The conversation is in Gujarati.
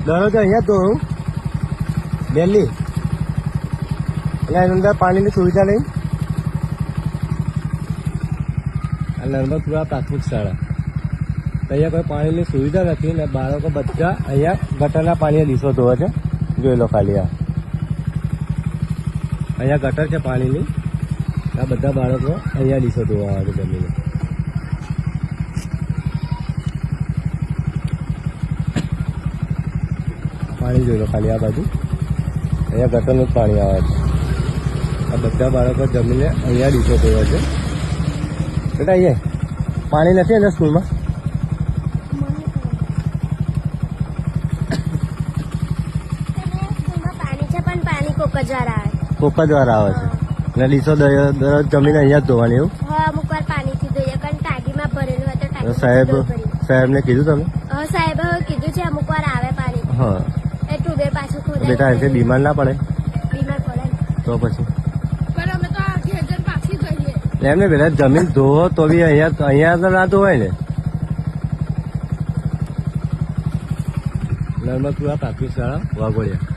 દરરોજ અહીંયા તો હું દિલ્હી એટલે એની અંદર પાણીની સુવિધા નહીં. આ નર્મદપુરા પ્રાથમિક શાળા અહીંયા કોઈ પાણીની સુવિધા નથી ને બાળકો બધા અહીંયા ગટરના પાણીએ ડીશો ધોવે છે. જોઈ લો ખાલી આ અહીંયા ગટર છે પાણીની. આ બધા બાળકો અહીંયા ડીશો ધોવા આવે છે જમીને. પાણી જોઈ લો ખાલી આ બાજુ અહીંયા ગટરનું જ પાણી આવે છે. આ બધા બાળકો જમીને અહીંયા ડીશો ધોવે છે. બેટા અહીંયા પાણી નથી ને સ્કૂલમાં? કોક જ વાર આવે છે ને ડીશો દરરોજ જમીને અહીંયા જ ધોવાની એવું? હા, અમુક વાર પાણીથી ધોઈએ કારણ ટાંકીમાં ભરેલું હોય તો સાહેબને કીધું તમે? હા, સાહેબે કીધું છે અમુક વાર આવે પાણી. હા, એ ટ્યુબવેલ પાછું ખોદાય. બેટા એનાથી બીમાર ના પડે? બીમાર પડે તો પછી પણ અમે તો આ ઘેર જઈને પાછી જઈએ. એમને પેલા જમીન ધોવો તો બી અહીંયા તો ના ધોવાય ને. નર્મદપુરા પ્રાથમિક શાળા વાઘોડિયા.